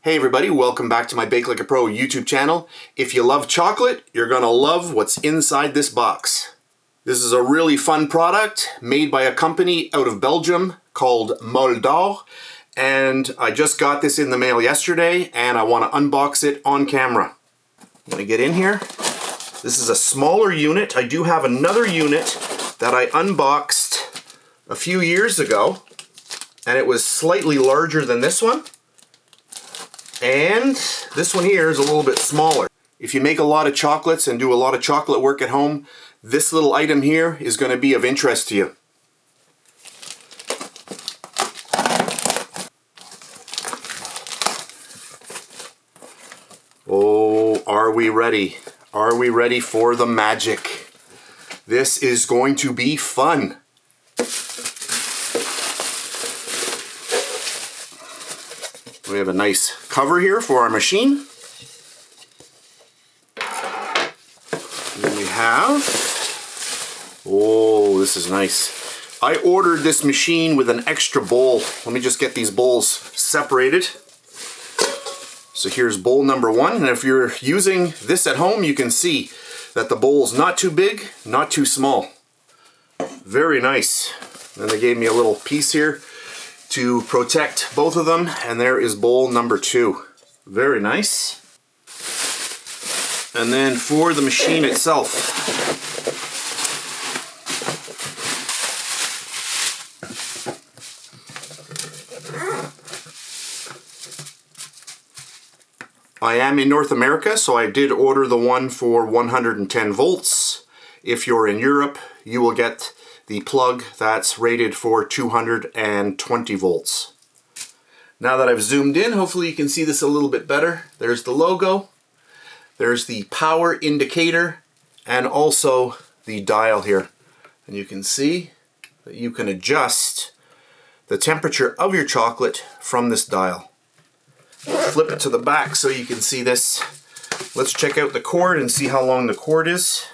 Hey everybody, welcome back to my BakeLikeAPro YouTube channel. If you love chocolate, you're gonna love what's inside this box. This is a really fun product made by a company out of Belgium called Moldau, and I just got this in the mail yesterday and I want to unbox it on camera. I'm gonna get in here. This is a smaller unit. I do have another unit that I unboxed a few years ago, and it was slightly larger than this one. And this one here is a little bit smaller. If you make a lot of chocolates and do a lot of chocolate work at home, this little item here is going to be of interest to you. Oh, are we ready? Are we ready for the magic? This is going to be fun. We have a nice cover here for our machine. And then we have, oh, this is nice. I ordered this machine with an extra bowl. Let me just get these bowls separated. So here's bowl number one, and if you're using this at home, you can see that the bowl's not too big, not too small. Very nice. And they gave me a little piece here to protect both of them, and there is bowl number two. Very nice. And then for the machine itself, I am in North America, so I did order the one for 110 volts. If you're in Europe, you will get the plug that's rated for 220 volts. Now that I've zoomed in, hopefully you can see this a little bit better. There's the logo, there's the power indicator, and also the dial here. And you can see that you can adjust the temperature of your chocolate from this dial. I'll flip it to the back so you can see this. Let's check out the cord and see how long the cord is,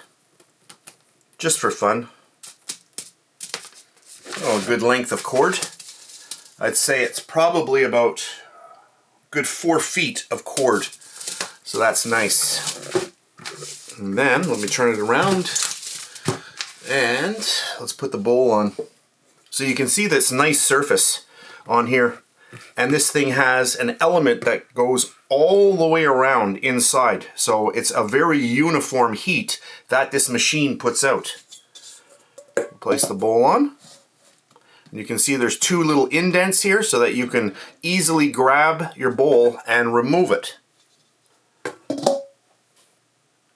just for fun. Oh, a good length of cord. I'd say it's probably about a good 4 feet of cord. So that's nice. And then, let me turn it around. And let's put the bowl on. So you can see this nice surface on here. And this thing has an element that goes all the way around inside. So it's a very uniform heat that this machine puts out. Place the bowl on. You can see there's two little indents here so that you can easily grab your bowl and remove it.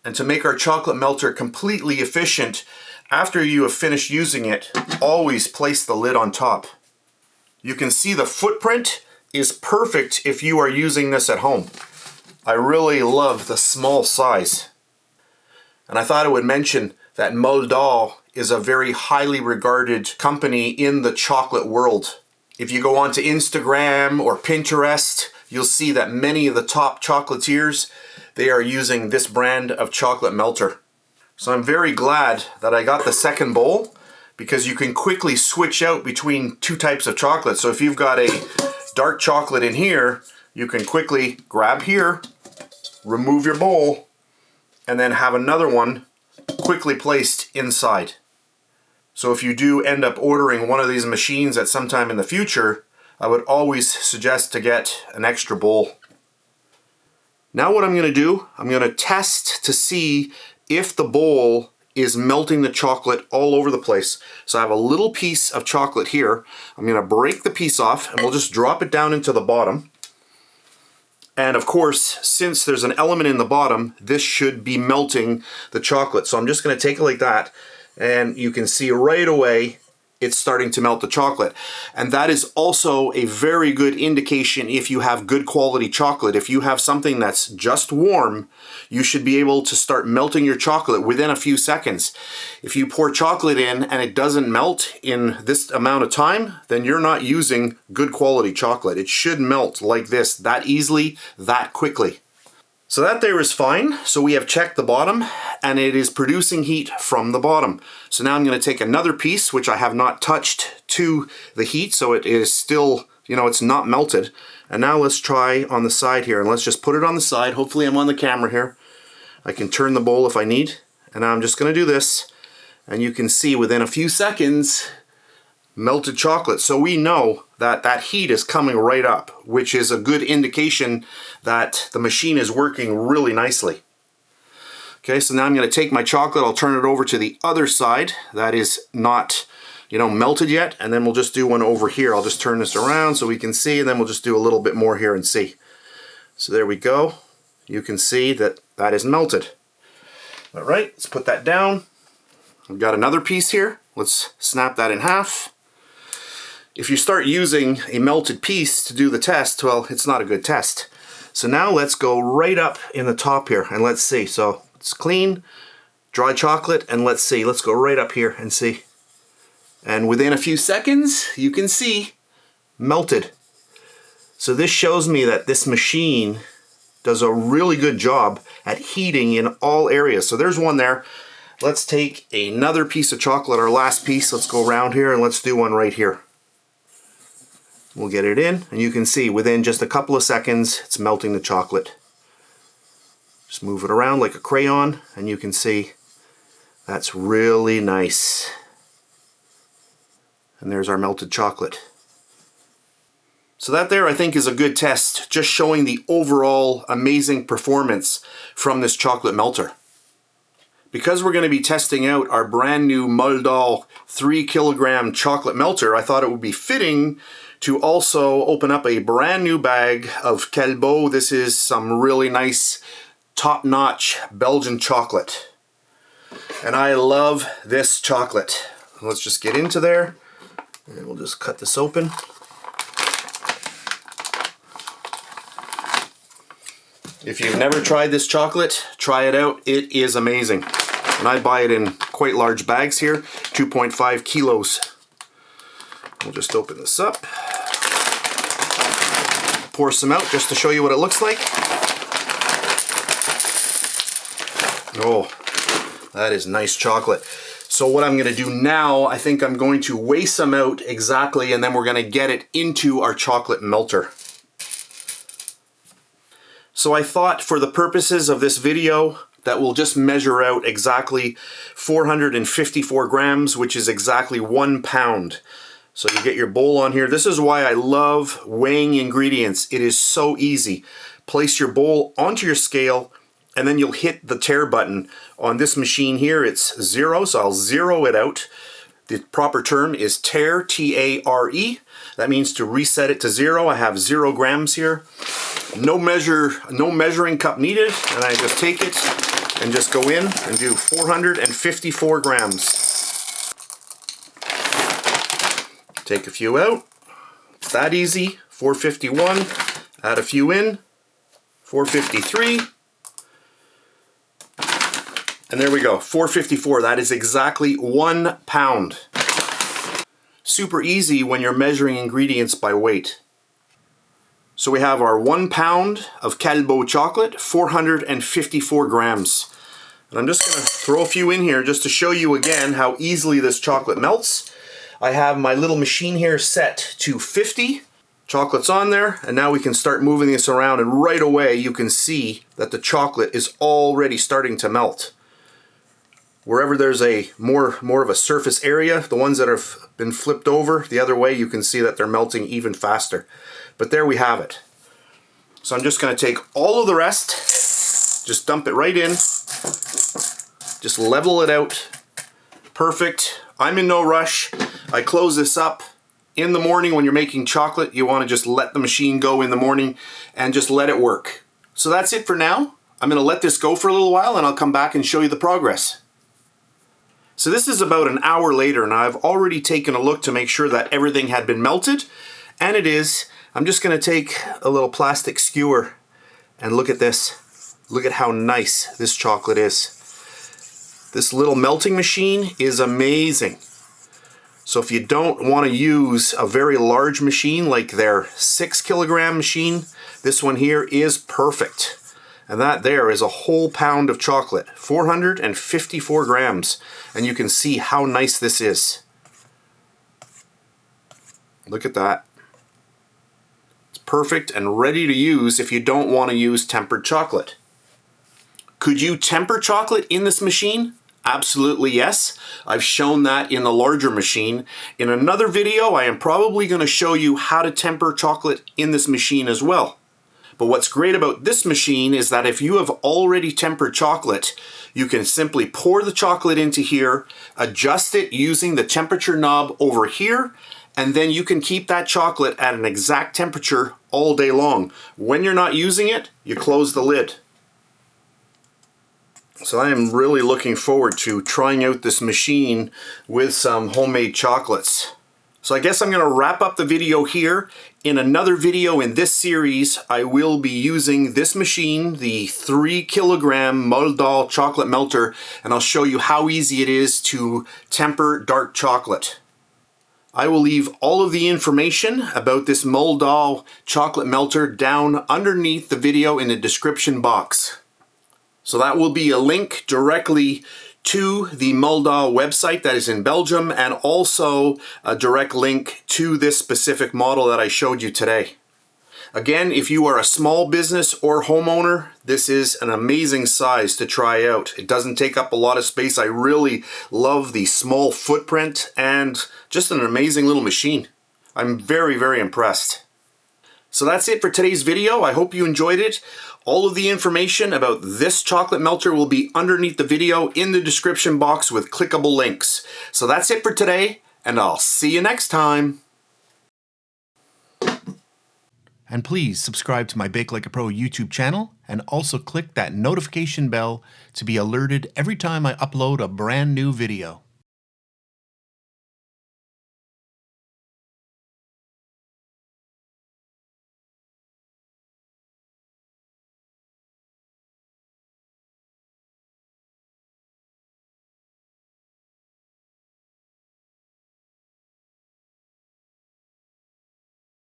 And to make our chocolate melter completely efficient, after you have finished using it, always place the lid on top. You can see the footprint is perfect if you are using this at home. I really love the small size. And I thought I would mention that Moldau is a very highly regarded company in the chocolate world. If you go onto Instagram or Pinterest, you'll see that many of the top chocolatiers, they are using this brand of chocolate melter. So I'm very glad that I got the second bowl, because you can quickly switch out between two types of chocolate. So if you've got a dark chocolate in here, you can quickly grab here, remove your bowl, and then have another one quickly placed inside. So if you do end up ordering one of these machines at some time in the future, I would always suggest to get an extra bowl. Now what I'm going to do, I'm going to test to see if the bowl is melting the chocolate all over the place. So I have a little piece of chocolate here. I'm going to break the piece off and we'll just drop it down into the bottom. And of course, since there's an element in the bottom, this should be melting the chocolate. So I'm just going to take it like that, and you can see right away it's starting to melt the chocolate. And that is also a very good indication if you have good quality chocolate. If you have something that's just warm, you should be able to start melting your chocolate within a few seconds. If you pour chocolate in and it doesn't melt in this amount of time, then you're not using good quality chocolate. It should melt like this, that easily, that quickly. So that there is fine. So we have checked the bottom and it is producing heat from the bottom. So now I'm going to take another piece, which I have not touched, to the heat, so it is still, it's not melted. And now let's try on the side here, and let's just put it on the side. Hopefully I'm on the camera here. I can turn the bowl if I need. And now I'm just going to do this, and you can see within a few seconds, melted chocolate. So we know that that heat is coming right up, which is a good indication that the machine is working really nicely. Okay, so now I'm going to take my chocolate, I'll turn it over to the other side that is not, melted yet, and then we'll just do one over here. I'll just turn this around so we can see, and then we'll just do a little bit more here and see. So there we go. You can see that that is melted. All right, let's put that down. I've got another piece here. Let's snap that in half. If you start using a melted piece to do the test, well, it's not a good test. So now let's go right up in the top here, and let's see. So it's clean, dry chocolate, and let's see. Let's go right up here and see. And within a few seconds, you can see melted. So this shows me that this machine does a really good job at heating in all areas. So there's one there. Let's take another piece of chocolate, our last piece. Let's go around here and let's do one right here. We'll get it in, and you can see within just a couple of seconds, it's melting the chocolate. Just move it around like a crayon, and you can see that's really nice. And there's our melted chocolate. So that there, I think, is a good test, just showing the overall amazing performance from this chocolate melter. Because we're going to be testing out our brand new Moldal 3 kilogram chocolate melter, I thought it would be fitting to also open up a brand new bag of Calbo. This is some really nice, top-notch Belgian chocolate. And I love this chocolate. Let's just get into there, and we'll just cut this open. If you've never tried this chocolate, try it out. It is amazing. And I buy it in quite large bags here, 2.5 kilos. We'll just open this up. Pour some out just to show you what it looks like. Oh, that is nice chocolate. So what I'm going to do now, I think I'm going to weigh some out exactly, and then we're going to get it into our chocolate melter. So I thought for the purposes of this video that we'll just measure out exactly 454 grams, which is exactly 1 pound. So you get your bowl on here. This is why I love weighing ingredients. It is so easy. Place your bowl onto your scale, and then you'll hit the tare button. On this machine here, it's 0, so I'll zero it out. The proper term is tare, T-A-R-E. That means to reset it to 0. I have 0 grams here. No measuring cup needed, and I just take it and just go in and do 454 grams. Take a few out. It's that easy. 451. Add a few in. 453. And there we go. 454. That is exactly 1 pound. Super easy when you're measuring ingredients by weight. So we have our 1 pound of Calbo chocolate, 454 grams. And I'm just going to throw a few in here just to show you again how easily this chocolate melts. I have my little machine here set to 50. Chocolate's on there, and now we can start moving this around, and right away you can see that the chocolate is already starting to melt. Wherever there's a more of a surface area, the ones that have been flipped over the other way, you can see that they're melting even faster. But there we have it. So I'm just going to take all of the rest, just dump it right in, just level it out. Perfect. I'm in no rush. I close this up. In the morning when you're making chocolate, you want to just let the machine go in the morning and just let it work. So that's it for now. I'm going to let this go for a little while, and I'll come back and show you the progress. So this is about an hour later, and I've already taken a look to make sure that everything had been melted, and it is. I'm just going to take a little plastic skewer and look at this. Look at how nice this chocolate is. This little melting machine is amazing. So if you don't want to use a very large machine like their 6 kilogram machine, this one here is perfect. And that there is a whole pound of chocolate, 454 grams. And you can see how nice this is. Look at that. It's perfect and ready to use if you don't want to use tempered chocolate. Could you temper chocolate in this machine? Absolutely yes. I've shown that in the larger machine. In another video, I am probably going to show you how to temper chocolate in this machine as well. But what's great about this machine is that if you have already tempered chocolate, you can simply pour the chocolate into here, adjust it using the temperature knob over here, and then you can keep that chocolate at an exact temperature all day long. When you're not using it, you close the lid. So I am really looking forward to trying out this machine with some homemade chocolates. So I guess I'm going to wrap up the video here. In another video in this series, I will be using this machine, the 3 kilogram Moldal chocolate melter, and I'll show you how easy it is to temper dark chocolate. I will leave all of the information about this Moldal chocolate melter down underneath the video in the description box. So that will be a link directly to the Moldal website that is in Belgium, and also a direct link to this specific model that I showed you today. Again, if you are a small business or homeowner, this is an amazing size to try out. It doesn't take up a lot of space. I really love the small footprint and just an amazing little machine. I'm very, very impressed. So that's it for today's video. I hope you enjoyed it. All of the information about this chocolate melter will be underneath the video in the description box with clickable links. So that's it for today, and I'll see you next time. And please subscribe to my BakeLikeAPro YouTube channel, and also click that notification bell to be alerted every time I upload a brand new video.